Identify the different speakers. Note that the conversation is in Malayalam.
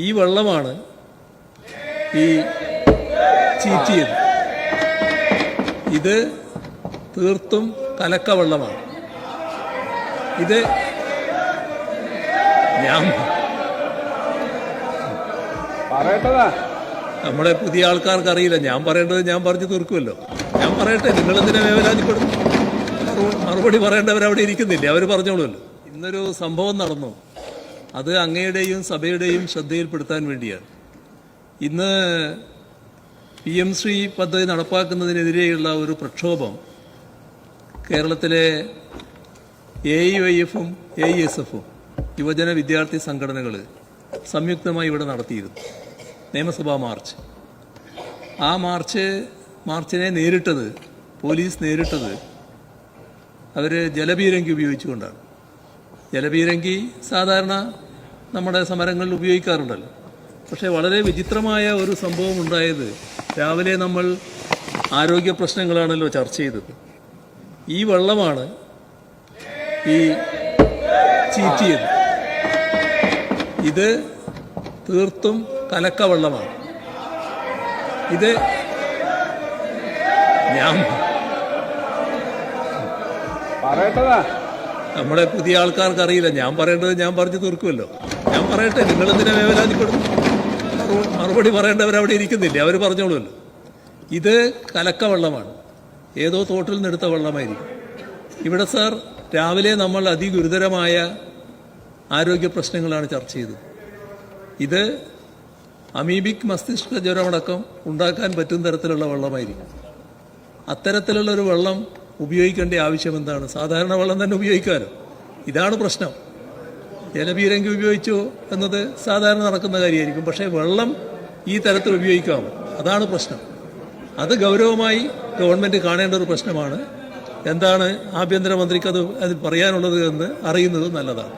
Speaker 1: ഈ വെള്ളമാണ് ഈ ചീറ്റിയത്. ഇത് തീർത്തും കലക്ക വെള്ളമാണ്. ഇത് ഞാൻ നമ്മുടെ പുതിയ ആൾക്കാർക്ക് അറിയില്ല. ഞാൻ പറയേണ്ടത് ഞാൻ പറഞ്ഞു തീർക്കുമല്ലോ. ഞാൻ പറയട്ടെ, നിങ്ങളെന്തിനാ വേവലാതിപ്പെടും? മറുപടി പറയേണ്ടവരവിടെ ഇരിക്കുന്നില്ലേ, അവർ പറഞ്ഞോളുമല്ലോ. ഇന്നൊരു സംഭവം നടന്നു, അത് അങ്ങയുടെയും സഭയുടെയും ശ്രദ്ധയിൽപ്പെടുത്താൻ വേണ്ടിയാണ്. ഇന്ന് PM ശ്രീ പദ്ധതി നടപ്പാക്കുന്നതിനെതിരെയുള്ള ഒരു പ്രക്ഷോഭം കേരളത്തിലെ AIYF-ഉം AISF-ഉം യുവജന വിദ്യാർത്ഥി സംഘടനകൾ സംയുക്തമായി ഇവിടെ നടത്തിയിരുന്നു. നിയമസഭാ മാർച്ച്. ആ മാർച്ചിനെ നേരിട്ടത്, പോലീസ് നേരിട്ടത് അവർ ജലപീരങ്കി ഉപയോഗിച്ചുകൊണ്ടാണ്. ജലപീരങ്കി സാധാരണ നമ്മുടെ സമരങ്ങളിൽ ഉപയോഗിക്കാറുണ്ടല്ലോ. പക്ഷേ വളരെ വിചിത്രമായ ഒരു സംഭവം ഉണ്ടായത്, രാവിലെ നമ്മൾ ആരോഗ്യ പ്രശ്നങ്ങളാണല്ലോ ചർച്ച ചെയ്തത്. ഈ വെള്ളമാണ് ഈ ചീറ്റിയത്. ഇത് തീർത്തും കലക്ക വെള്ളമാണ്. ഇത് ഞാൻ നമ്മുടെ പുതിയ ആൾക്കാർക്ക് അറിയില്ല. ഞാൻ പറയേണ്ടത് ഞാൻ പറഞ്ഞു തീർക്കുമല്ലോ. ഞാൻ പറയട്ടെ, നിങ്ങളെന്തിനാ വേവലാതിപ്പെടും? മറുപടി പറയേണ്ടവരവിടെ ഇരിക്കുന്നില്ലേ, അവർ പറഞ്ഞോളുമല്ലോ. ഇത് കലക്ക വെള്ളമാണ്. ഏതോ തോട്ടിൽ നിന്നെടുത്ത വെള്ളമായിരിക്കും. ഇവിടെ സാർ, രാവിലെ നമ്മൾ അതിഗുരുതരമായ ആരോഗ്യ പ്രശ്നങ്ങളാണ് ചർച്ച ചെയ്തത്. ഇത് അമീബിക് മസ്തിഷ്ക ജ്വരമടക്കം ഉണ്ടാക്കാൻ പറ്റുന്ന തരത്തിലുള്ള വെള്ളമായിരിക്കും. അത്തരത്തിലുള്ളൊരു വെള്ളം ഉപയോഗിക്കേണ്ട ആവശ്യം എന്താണ്? സാധാരണ വെള്ളം തന്നെ ഉപയോഗിക്കാമല്ലോ. ഇതാണ് പ്രശ്നം. ജലപീരങ്കി ഉപയോഗിച്ചു എന്നത് സാധാരണ നടക്കുന്ന കാര്യമായിരിക്കും. പക്ഷേ വെള്ളം ഈ തരത്തിൽ ഉപയോഗിക്കാമോ? അതാണ് പ്രശ്നം. അത് ഗൗരവമായി ഗവൺമെൻറ് കാണേണ്ട ഒരു പ്രശ്നമാണ്. എന്താണ് ആഭ്യന്തരമന്ത്രിക്ക് അതിൽ പറയാനുള്ളത് എന്ന് അറിയുന്നത് നല്ലതാണ്.